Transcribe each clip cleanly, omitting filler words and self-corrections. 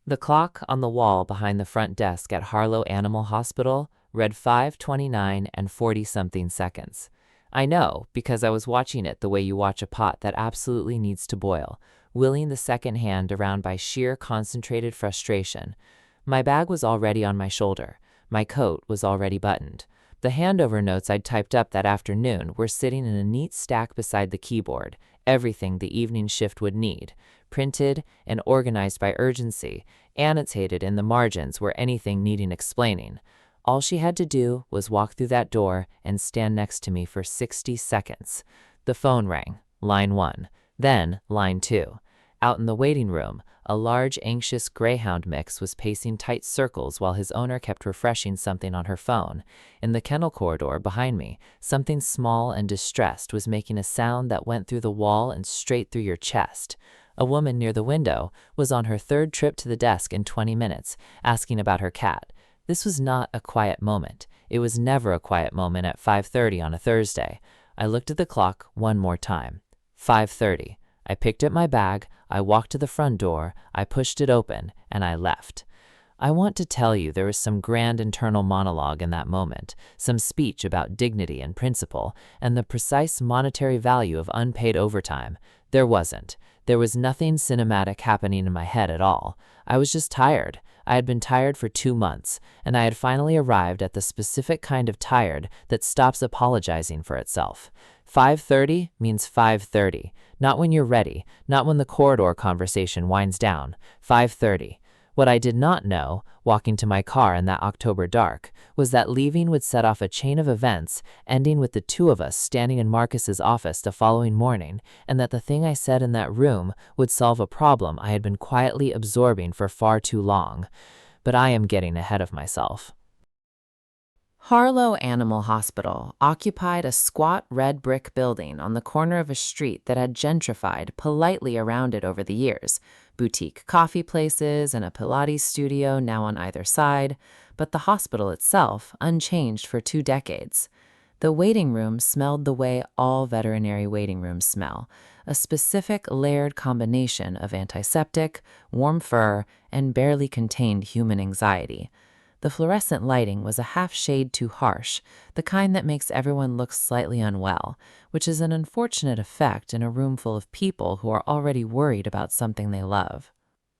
The clock on the wall behind the front desk at Harlow Animal Hospital read 5:29 and 40-something seconds. I know because I was watching it the way you watch a pot that absolutely needs to boil, willing the second hand around by sheer concentrated frustration. My bag was already on my shoulder. My coat was already buttoned. The handover notes I'd typed up that afternoon were sitting in a neat stack beside the keyboard, everything the evening shift would need, printed and organized by urgency, annotated in the margins where anything needing explaining. All she had to do was walk through that door and stand next to me for 60 seconds. The phone rang, line 1, then line 2. Out in the waiting room, a large, anxious greyhound mix was pacing tight circles while his owner kept refreshing something on her phone. In the kennel corridor behind me, something small and distressed was making a sound that went through the wall and straight through your chest. A woman near the window was on her third trip to the desk in 20 minutes, asking about her cat. This was not a quiet moment. It was never a quiet moment at 5:30 on a Thursday. I looked at the clock one more time. 5:30. I picked up my bag, I walked to the front door, I pushed it open, and I left. I want to tell you there was some grand internal monologue in that moment, some speech about dignity and principle, and the precise monetary value of unpaid overtime. There wasn't. There was nothing cinematic happening in my head at all. I was just tired. I had been tired for 2 months, and I had finally arrived at the specific kind of tired that stops apologizing for itself. 5:30 means 5:30, not when you're ready, not when the corridor conversation winds down. 5:30. What I did not know, walking to my car in that October dark, was that leaving would set off a chain of events, ending with the two of us standing in Marcus's office the following morning, and that the thing I said in that room would solve a problem I had been quietly absorbing for far too long. But I am getting ahead of myself. Harlow Animal Hospital occupied a squat red brick building on the corner of a street that had gentrified politely around it over the years, boutique coffee places and a Pilates studio now on either side, but the hospital itself unchanged for 2 decades. The waiting room smelled the way all veterinary waiting rooms smell, a specific layered combination of antiseptic, warm fur, and barely contained human anxiety. The fluorescent lighting was a half shade too harsh, the kind that makes everyone look slightly unwell, which is an unfortunate effect in a room full of people who are already worried about something they love.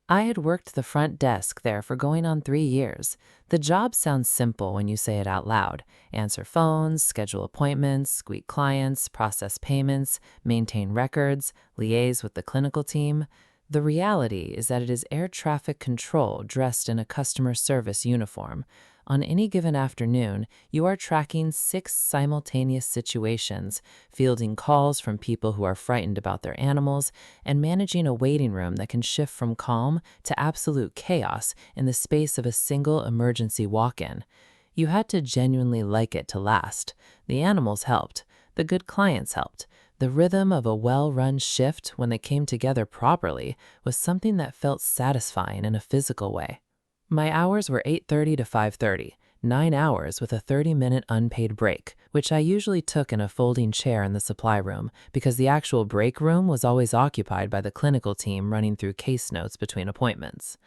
I had worked the front desk there for going on 3 years. The job sounds simple when you say it out loud. Answer phones, schedule appointments, greet clients, process payments, maintain records, liaise with the clinical team. The reality is that it is air traffic control dressed in a customer service uniform. On any given afternoon, you are tracking 6 simultaneous situations, fielding calls from people who are frightened about their animals, and managing a waiting room that can shift from calm to absolute chaos in the space of a single emergency walk-in. You had to genuinely like it to last. The animals helped. The good clients helped. The rhythm of a well-run shift, when they came together properly, was something that felt satisfying in a physical way. My hours were 8:30 to 5:30, 9 hours with a 30-minute unpaid break, which I usually took in a folding chair in the supply room because the actual break room was always occupied by the clinical team running through case notes between appointments.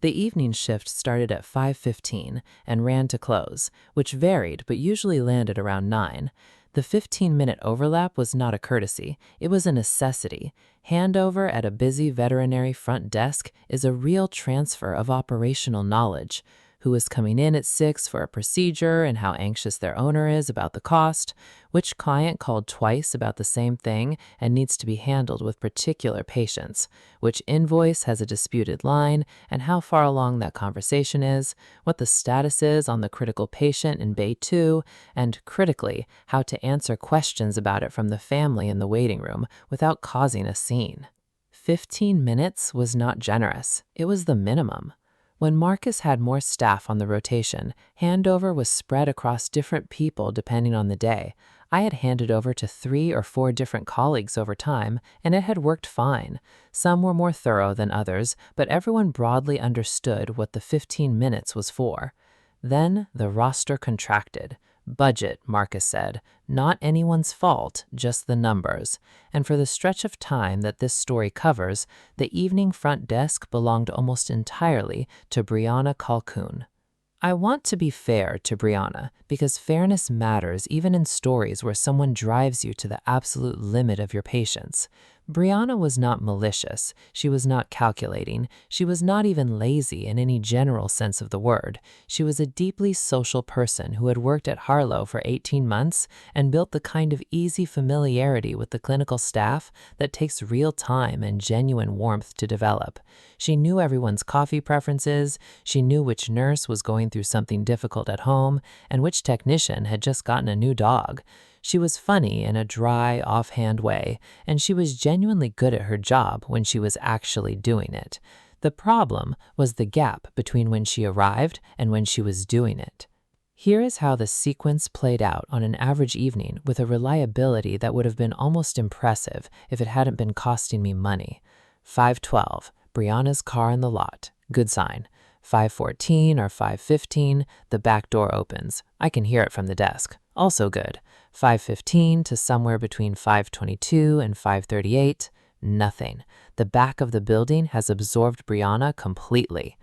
The evening shift started at 5:15 and ran to close, which varied but usually landed around 9. The 15-minute overlap was not a courtesy, it was a necessity. Handover at a busy veterinary front desk is a real transfer of operational knowledge. Who is coming in at 6 for a procedure and how anxious their owner is about the cost, which client called twice about the same thing and needs to be handled with particular patience, which invoice has a disputed line and how far along that conversation is, what the status is on the critical patient in Bay 2, and critically, how to answer questions about it from the family in the waiting room without causing a scene. 15 minutes was not generous. It was the minimum. When Marcus had more staff on the rotation, handover was spread across different people depending on the day. I had handed over to 3 or 4 different colleagues over time, and it had worked fine. Some were more thorough than others, but everyone broadly understood what the 15 minutes was for. Then the roster contracted. Budget, Marcus said. Not anyone's fault, just the numbers. And for the stretch of time that this story covers, the evening front desk belonged almost entirely to Brianna Calhoun. I want to be fair to Brianna because fairness matters even in stories where someone drives you to the absolute limit of your patience. Brianna was not malicious, she was not calculating, she was not even lazy in any general sense of the word. She was a deeply social person who had worked at Harlow for 18 months and built the kind of easy familiarity with the clinical staff that takes real time and genuine warmth to develop. She knew everyone's coffee preferences, she knew which nurse was going through something difficult at home, and which technician had just gotten a new dog. She was funny in a dry, offhand way, and she was genuinely good at her job when she was actually doing it. The problem was the gap between when she arrived and when she was doing it. Here is how the sequence played out on an average evening with a reliability that would have been almost impressive if it hadn't been costing me money. 5:12, Brianna's car in the lot. Good sign. 5:14 or 5:15, the back door opens. I can hear it from the desk. Also good. 5:15 to somewhere between 5:22 and 5:38, nothing. The back of the building has absorbed Brianna completely.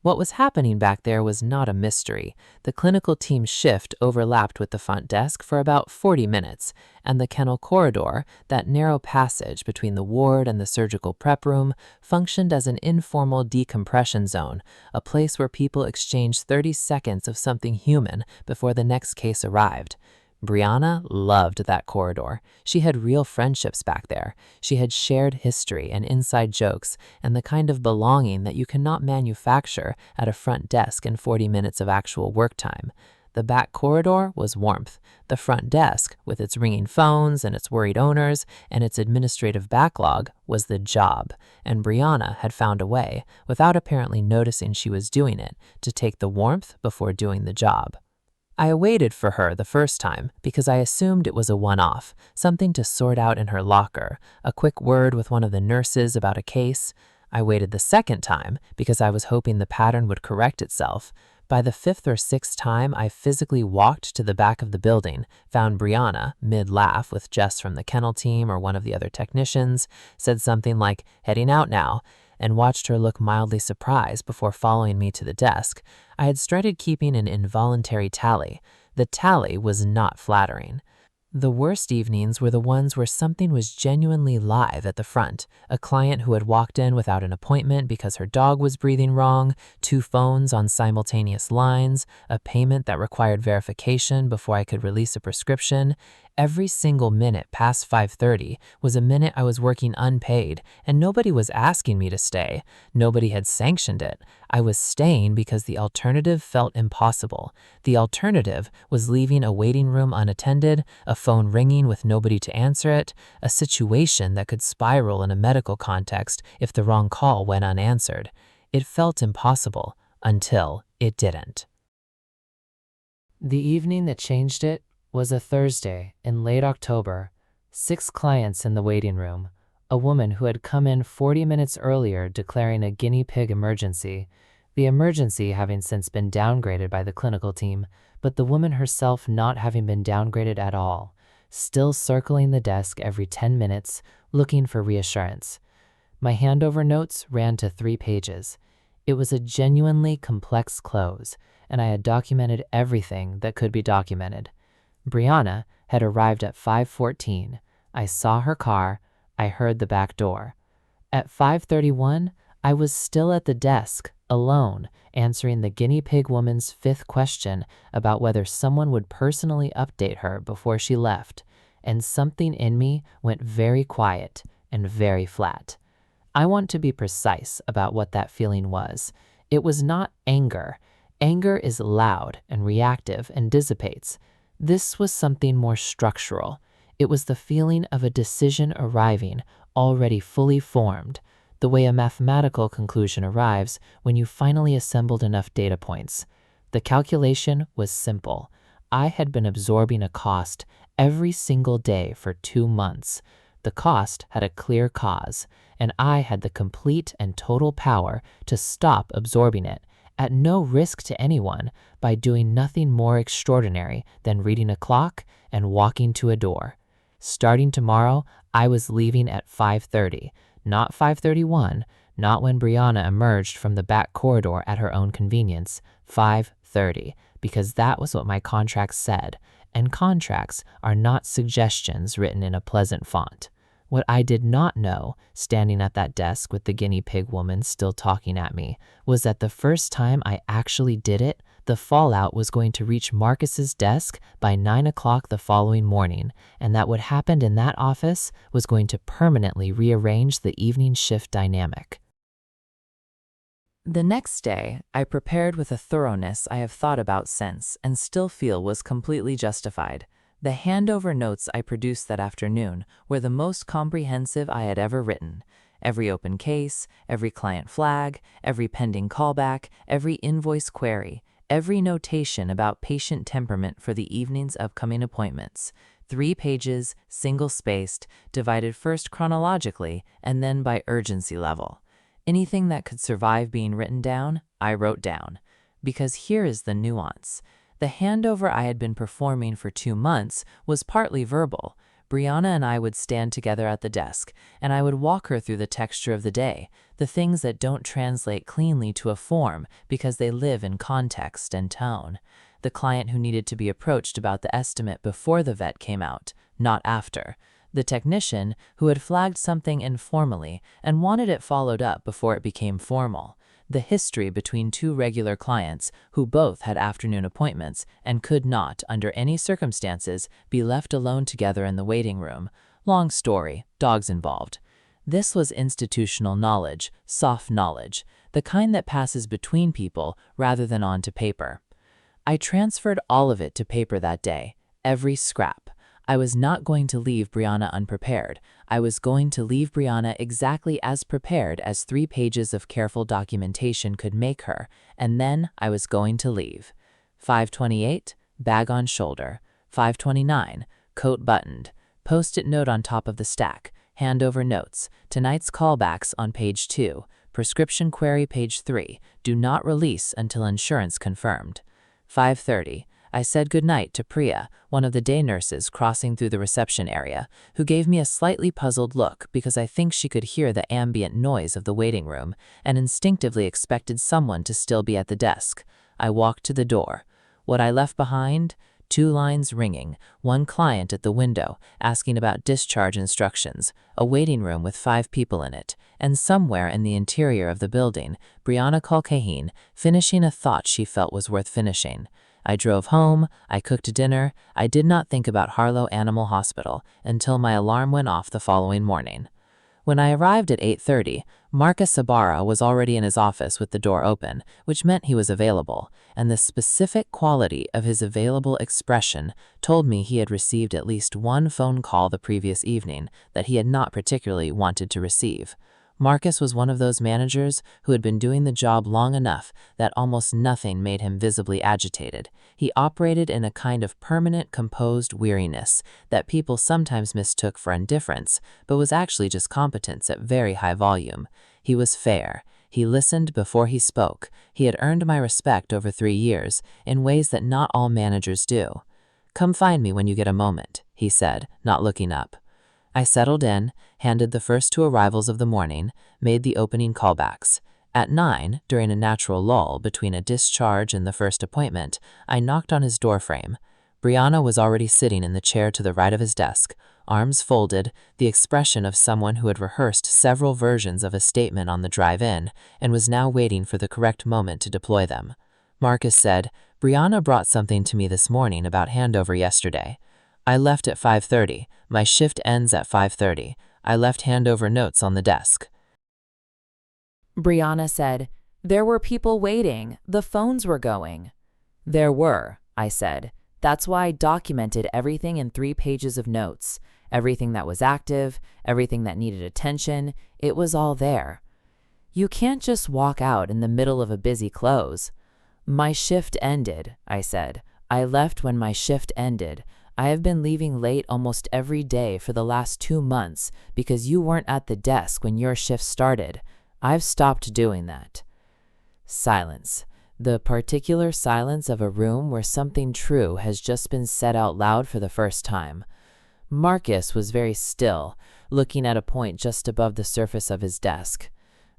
What was happening back there was not a mystery. The clinical team's shift overlapped with the front desk for about 40 minutes, and the kennel corridor, that narrow passage between the ward and the surgical prep room, functioned as an informal decompression zone, a place where people exchanged 30 seconds of something human before the next case arrived. Brianna loved that corridor. She had real friendships back there. She had shared history and inside jokes and the kind of belonging that you cannot manufacture at a front desk in 40 minutes of actual work time. The back corridor was warmth. The front desk, with its ringing phones and its worried owners and its administrative backlog, was the job. And Brianna had found a way, without apparently noticing she was doing it, to take the warmth before doing the job. I waited for her the first time because I assumed it was a one-off, something to sort out in her locker, a quick word with one of the nurses about a case. I waited the second time because I was hoping the pattern would correct itself. By the fifth or sixth time, I physically walked to the back of the building, found Brianna, mid-laugh with Jess from the kennel team or one of the other technicians, said something like, "Heading out now," and watched her look mildly surprised before following me to the desk. I had started keeping an involuntary tally. The tally was not flattering. The worst evenings were the ones where something was genuinely live at the front. A client who had walked in without an appointment because her dog was breathing wrong, 2 phones on simultaneous lines, a payment that required verification before I could release a prescription. Every single minute past 5:30 was a minute I was working unpaid, and nobody was asking me to stay. Nobody had sanctioned it. I was staying because the alternative felt impossible. The alternative was leaving a waiting room unattended, a phone ringing with nobody to answer it, a situation that could spiral in a medical context if the wrong call went unanswered. It felt impossible until it didn't. The evening that changed it was a Thursday in late October. 6 clients in the waiting room. A woman who had come in 40 minutes earlier declaring a guinea pig emergency, the emergency having since been downgraded by the clinical team, but the woman herself not having been downgraded at all, still circling the desk every 10 minutes, looking for reassurance. My handover notes ran to 3 pages. It was a genuinely complex close, and I had documented everything that could be documented. Brianna had arrived at 5:14. I saw her car. I heard the back door. At 5:31, I was still at the desk, alone, answering the guinea pig woman's 5th question about whether someone would personally update her before she left, and something in me went very quiet and very flat. I want to be precise about what that feeling was. It was not anger. Anger is loud and reactive and dissipates. This was something more structural. It was the feeling of a decision arriving, already fully formed, the way a mathematical conclusion arrives when you finally assembled enough data points. The calculation was simple. I had been absorbing a cost every single day for 2 months. The cost had a clear cause, and I had the complete and total power to stop absorbing it, at no risk to anyone, by doing nothing more extraordinary than reading a clock and walking to a door. Starting tomorrow, I was leaving at 5:30, not 5:31, not when Brianna emerged from the back corridor at her own convenience, 5:30, because that was what my contract said, and contracts are not suggestions written in a pleasant font. What I did not know, standing at that desk with the guinea pig woman still talking at me, was that the first time I actually did it, the fallout was going to reach Marcus's desk by 9 o'clock the following morning, and that what happened in that office was going to permanently rearrange the evening shift dynamic. The next day, I prepared with a thoroughness I have thought about since and still feel was completely justified. The handover notes I produced that afternoon were the most comprehensive I had ever written. Every open case, every client flag, every pending callback, every invoice query, every notation about patient temperament for the evening's upcoming appointments. 3 pages, single-spaced, divided first chronologically and then by urgency level. Anything that could survive being written down, I wrote down. Because here is the nuance. The handover I had been performing for 2 months was partly verbal. Brianna and I would stand together at the desk, and I would walk her through the texture of the day, the things that don't translate cleanly to a form because they live in context and tone. The client who needed to be approached about the estimate before the vet came out, not after. The technician who had flagged something informally and wanted it followed up before it became formal. The history between 2 regular clients who both had afternoon appointments and could not, under any circumstances, be left alone together in the waiting room. Long story, dogs involved. This was institutional knowledge, soft knowledge, the kind that passes between people rather than onto paper. I transferred all of it to paper that day, every scrap. I was not going to leave Brianna unprepared. I was going to leave Brianna exactly as prepared as 3 pages of careful documentation could make her, and then I was going to leave. 5:28, bag on shoulder. 5:29, coat buttoned. Post-it note on top of the stack. Handover notes. Tonight's callbacks on page 2. Prescription query page 3. Do not release until insurance confirmed. 5:30. I said goodnight to Priya, one of the day nurses crossing through the reception area, who gave me a slightly puzzled look because I think she could hear the ambient noise of the waiting room and instinctively expected someone to still be at the desk. I walked to the door. What I left behind? 2 lines ringing, 1 client at the window asking about discharge instructions, a waiting room with 5 people in it, and somewhere in the interior of the building, Brianna Culcahen finishing a thought she felt was worth finishing. I drove home, I cooked dinner, I did not think about Harlow Animal Hospital until my alarm went off the following morning. When I arrived at 8:30, Marcus Sabara was already in his office with the door open, which meant he was available, and the specific quality of his available expression told me he had received at least 1 phone call the previous evening that he had not particularly wanted to receive. Marcus was one of those managers who had been doing the job long enough that almost nothing made him visibly agitated. He operated in a kind of permanent, composed weariness that people sometimes mistook for indifference, but was actually just competence at very high volume. He was fair. He listened before he spoke. He had earned my respect over 3 years in ways that not all managers do. "Come find me when you get a moment," he said, not looking up. I settled in, handed the first 2 arrivals of the morning, made the opening callbacks. At 9, during a natural lull between a discharge and the first appointment, I knocked on his doorframe. Brianna was already sitting in the chair to the right of his desk, arms folded, the expression of someone who had rehearsed several versions of a statement on the drive in and was now waiting for the correct moment to deploy them. Marcus said, "Brianna brought something to me this morning about handover yesterday. I left at 5:30. My shift ends at 5:30. I left handover notes on the desk." Brianna said, "There were people waiting. The phones were going." "There were," I said. "That's why I documented everything in 3 pages of notes. Everything that was active, everything that needed attention, it was all there. You can't just walk out in the middle of a busy close." "My shift ended," I said. "I left when my shift ended. I have been leaving late almost every day for the last 2 months because you weren't at the desk when your shift started. I've stopped doing that." Silence. The particular silence of a room where something true has just been said out loud for the first time. Marcus was very still, looking at a point just above the surface of his desk.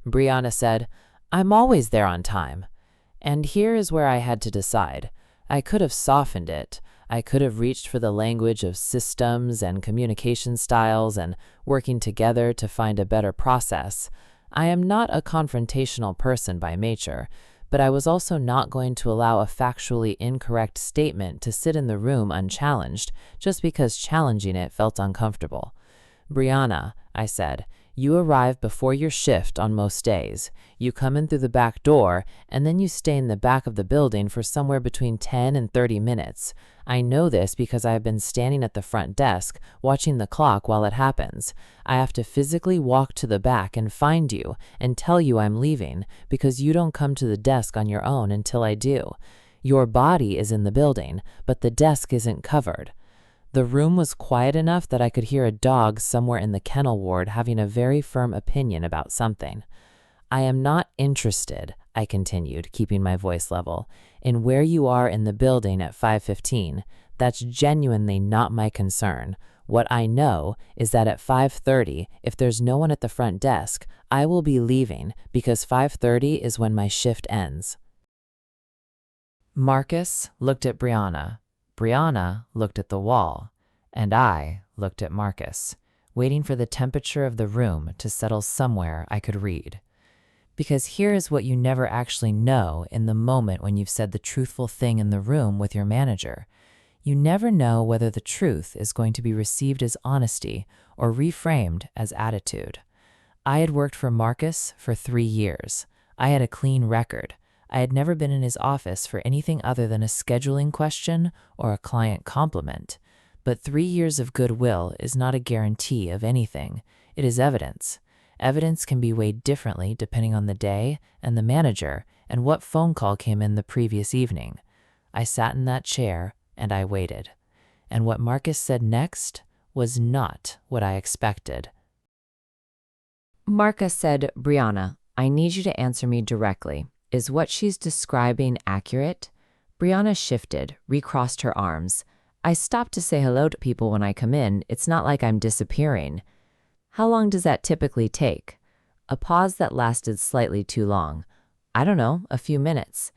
Brianna said, "I'm always there on time." And here is where I had to decide. I could have softened it. I could have reached for the language of systems and communication styles and working together to find a better process. I am not a confrontational person by nature, but I was also not going to allow a factually incorrect statement to sit in the room unchallenged just because challenging it felt uncomfortable. "Brianna," I said, "you arrive before your shift on most days. You come in through the back door, and then you stay in the back of the building for somewhere between 10 and 30 minutes. I know this because I have been standing at the front desk, watching the clock while it happens. I have to physically walk to the back and find you and tell you I'm leaving because you don't come to the desk on your own until I do. Your body is in the building, but the desk isn't covered." The room was quiet enough that I could hear a dog somewhere in the kennel ward having a very firm opinion about something. "I am not interested," I continued, keeping my voice level, "in where you are in the building at 5:15. That's genuinely not my concern. What I know is that at 5:30, if there's no one at the front desk, I will be leaving because 5:30 is when my shift ends." Marcus looked at Brianna. Brianna looked at the wall, and I looked at Marcus, waiting for the temperature of the room to settle somewhere I could read. Because here is what you never actually know in the moment when you've said the truthful thing in the room with your manager. You never know whether the truth is going to be received as honesty or reframed as attitude. I had worked for Marcus for 3 years. I had a clean record. I had never been in his office for anything other than a scheduling question or a client compliment. But 3 years of goodwill is not a guarantee of anything. It is evidence. Evidence can be weighed differently depending on the day and the manager and what phone call came in the previous evening. I sat in that chair and I waited. And what Marcus said next was not what I expected. Marcus said, "Brianna, I need you to answer me directly. Is what she's describing accurate?" Brianna shifted, recrossed her arms. "I stop to say hello to people when I come in. It's not like I'm disappearing." "How long does that typically take?" A pause that lasted slightly too long. "I don't know, a few minutes."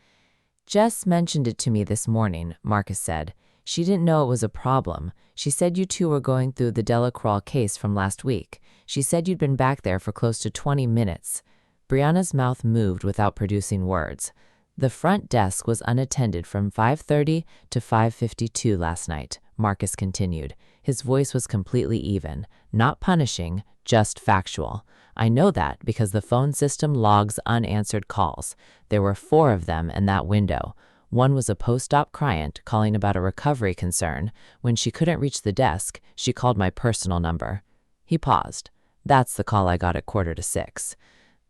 "Jess mentioned it to me this morning," Marcus said. "She didn't know it was a problem. She said you two were going through the Delacroix case from last week. She said you'd been back there for close to 20 minutes. Brianna's mouth moved without producing words. "The front desk was unattended from 5:30 to 5:52 last night," Marcus continued. His voice was completely even, not punishing, just factual. "I know that because the phone system logs unanswered calls. There were 4 of them in that window. One was a post-op client calling about a recovery concern. When she couldn't reach the desk, she called my personal number." He paused. "That's the call I got at 5:45.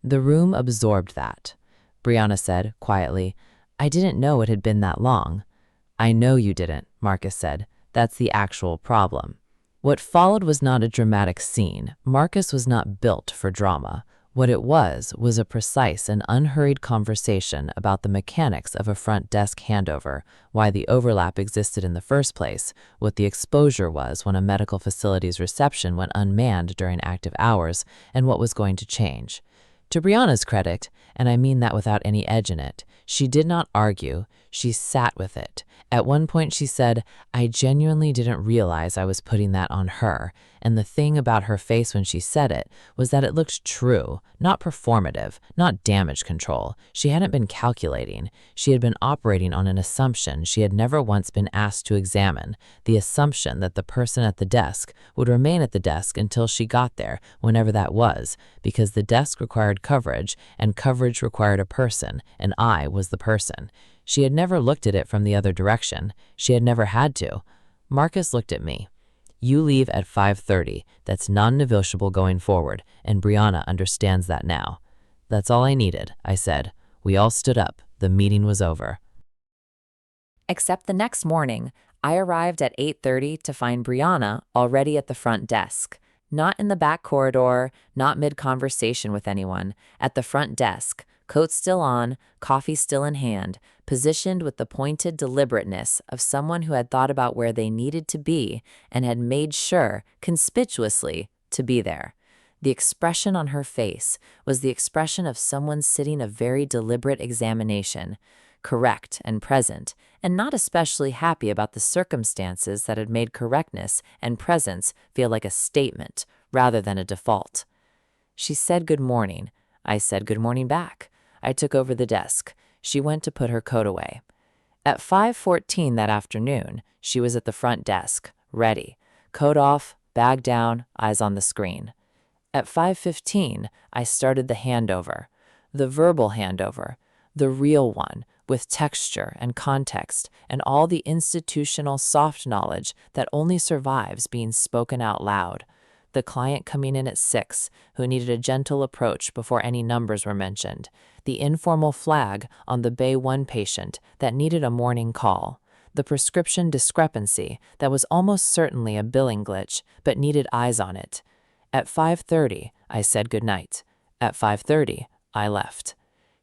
The room absorbed that. Brianna said, quietly, "I didn't know it had been that long." "I know you didn't," Marcus said. "That's the actual problem." What followed was not a dramatic scene. Marcus was not built for drama. What it was a precise and unhurried conversation about the mechanics of a front desk handover, why the overlap existed in the first place, what the exposure was when a medical facility's reception went unmanned during active hours, and what was going to change. To Brianna's credit, and I mean that without any edge in it, she did not argue, she sat with it. At one point she said, "I genuinely didn't realize I was putting that on her," and the thing about her face when she said it was that it looked true, not performative, not damage control. She hadn't been calculating. She had been operating on an assumption she had never once been asked to examine, the assumption that the person at the desk would remain at the desk until she got there, whenever that was, because the desk required coverage, and coverage required a person, and I was the person. She had never looked at it from the other direction. She had never had to. Marcus looked at me. "You leave at 5:30. That's non-negotiable going forward, and Brianna understands that now." "That's all I needed," I said. We all stood up. The meeting was over. Except the next morning, I arrived at 8:30 to find Brianna already at the front desk. Not in the back corridor, not mid-conversation with anyone. At the front desk, coat still on, coffee still in hand, positioned with the pointed deliberateness of someone who had thought about where they needed to be and had made sure, conspicuously, to be there. The expression on her face was the expression of someone sitting a very deliberate examination, correct and present, and not especially happy about the circumstances that had made correctness and presence feel like a statement rather than a default. She said good morning. I said good morning back. I took over the desk. She went to put her coat away. At 5:14 that afternoon, she was at the front desk, ready, coat off, bag down, eyes on the screen. At 5:15, I started the handover, the verbal handover, the real one, with texture and context and all the institutional soft knowledge that only survives being spoken out loud. The client coming in at 6, who needed a gentle approach before any numbers were mentioned. The informal flag on the Bay 1 patient that needed a morning call. The prescription discrepancy that was almost certainly a billing glitch but needed eyes on it. At 5:30, I said goodnight. At 5:30, I left.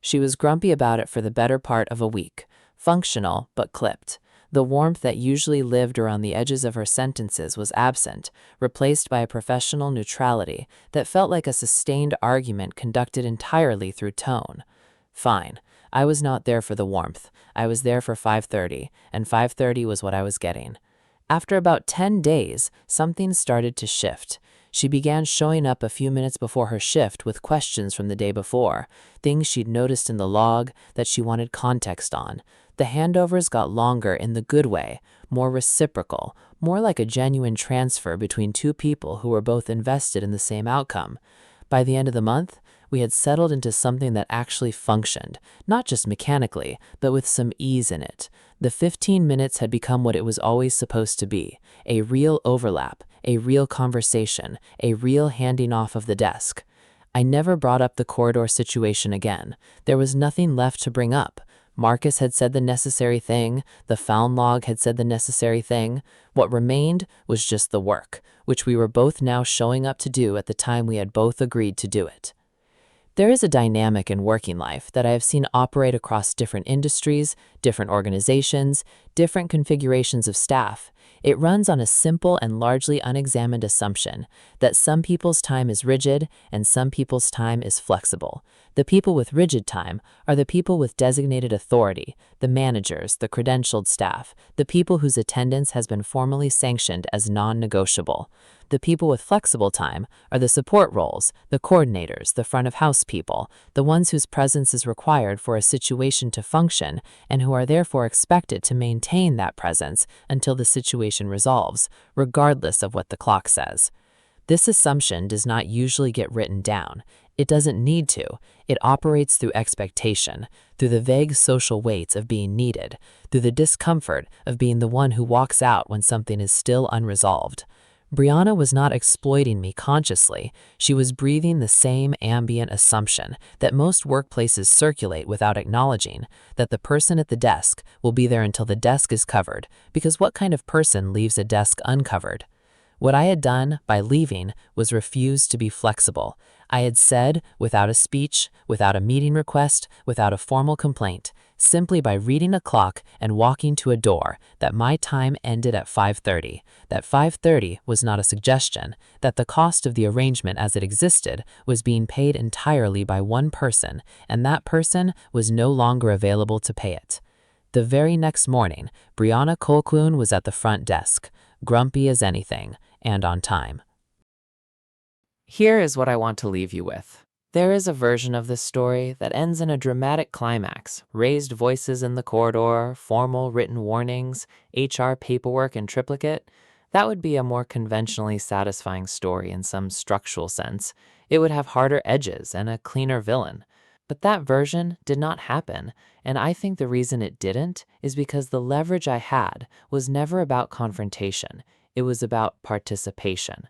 She was grumpy about it for the better part of a week, functional but clipped. The warmth that usually lived around the edges of her sentences was absent, replaced by a professional neutrality that felt like a sustained argument conducted entirely through tone. Fine. I was not there for the warmth. I was there for 5:30, and 5:30 was what I was getting. After about 10 days, something started to shift. She began showing up a few minutes before her shift with questions from the day before, things she'd noticed in the log that she wanted context on. The handovers got longer in the good way, more reciprocal, more like a genuine transfer between two people who were both invested in the same outcome. By the end of the month, we had settled into something that actually functioned, not just mechanically, but with some ease in it. The 15 minutes had become what it was always supposed to be, a real overlap, a real conversation, a real handing off of the desk. I never brought up the corridor situation again. There was nothing left to bring up. Marcus had said the necessary thing, the found log had said the necessary thing. What remained was just the work, which we were both now showing up to do at the time we had both agreed to do it. There is a dynamic in working life that I have seen operate across different industries, different organizations, different configurations of staff. It runs on a simple and largely unexamined assumption that some people's time is rigid and some people's time is flexible. The people with rigid time are the people with designated authority, the managers, the credentialed staff, the people whose attendance has been formally sanctioned as non-negotiable. The people with flexible time are the support roles, the coordinators, the front of house people, the ones whose presence is required for a situation to function and who are therefore expected to maintain that presence until the situation resolves, regardless of what the clock says. This assumption does not usually get written down. It doesn't need to. It operates through expectation, through the vague social weights of being needed, through the discomfort of being the one who walks out when something is still unresolved. Brianna was not exploiting me consciously. She was breathing the same ambient assumption that most workplaces circulate without acknowledging, that the person at the desk will be there until the desk is covered, because what kind of person leaves a desk uncovered? What I had done by leaving was refuse to be flexible. I had said, without a speech, without a meeting request, without a formal complaint, simply by reading a clock and walking to a door, that my time ended at 5:30, that 5:30 was not a suggestion, that the cost of the arrangement as it existed was being paid entirely by one person, and that person was no longer available to pay it. The very next morning, Brianna Colquhoun was at the front desk, grumpy as anything, and on time. Here is what I want to leave you with. There is a version of this story that ends in a dramatic climax, raised voices in the corridor, formal written warnings, HR paperwork in triplicate. That would be a more conventionally satisfying story in some structural sense. It would have harder edges and a cleaner villain. But that version did not happen, and I think the reason it didn't is because the leverage I had was never about confrontation. It was about participation.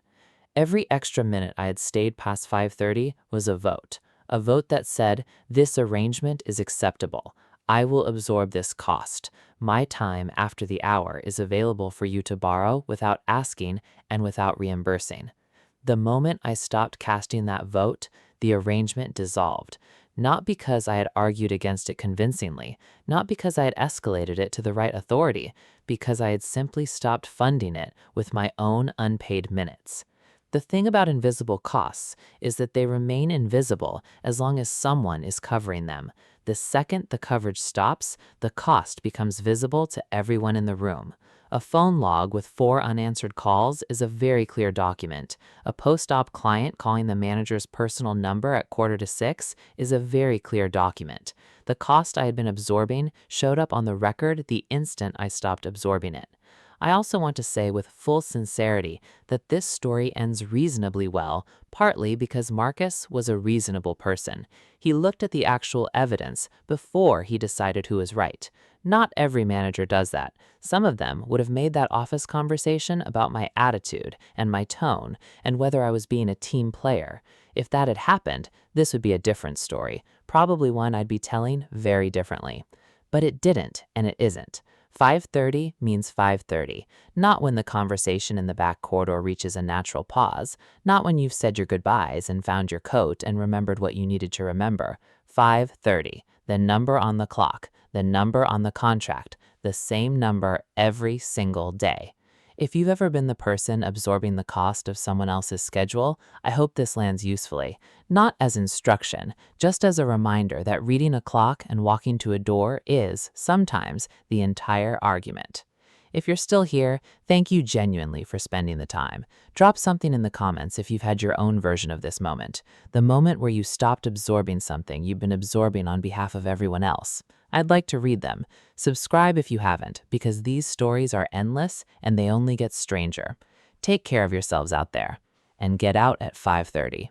Every extra minute I had stayed past 5:30 was a vote that said, this arrangement is acceptable. I will absorb this cost. My time after the hour is available for you to borrow without asking and without reimbursing. The moment I stopped casting that vote, the arrangement dissolved. Not because I had argued against it convincingly, not because I had escalated it to the right authority, because I had simply stopped funding it with my own unpaid minutes. The thing about invisible costs is that they remain invisible as long as someone is covering them. The second the coverage stops, the cost becomes visible to everyone in the room. A phone log with 4 unanswered calls is a very clear document. A post-op client calling the manager's personal number at 5:45 is a very clear document. The cost I had been absorbing showed up on the record the instant I stopped absorbing it. I also want to say with full sincerity that this story ends reasonably well, partly because Marcus was a reasonable person. He looked at the actual evidence before he decided who was right. Not every manager does that. Some of them would have made that office conversation about my attitude and my tone and whether I was being a team player. If that had happened, this would be a different story, probably one I'd be telling very differently. But it didn't, and it isn't. 5:30 means 5:30, not when the conversation in the back corridor reaches a natural pause, not when you've said your goodbyes and found your coat and remembered what you needed to remember. 5:30, the number on the clock, the number on the contract, the same number every single day. If you've ever been the person absorbing the cost of someone else's schedule, I hope this lands usefully, not as instruction, just as a reminder that reading a clock and walking to a door is, sometimes, the entire argument. If you're still here, thank you genuinely for spending the time. Drop something in the comments if you've had your own version of this moment, the moment where you stopped absorbing something you've been absorbing on behalf of everyone else. I'd like to read them. Subscribe if you haven't, because these stories are endless and they only get stranger. Take care of yourselves out there, and get out at 5:30.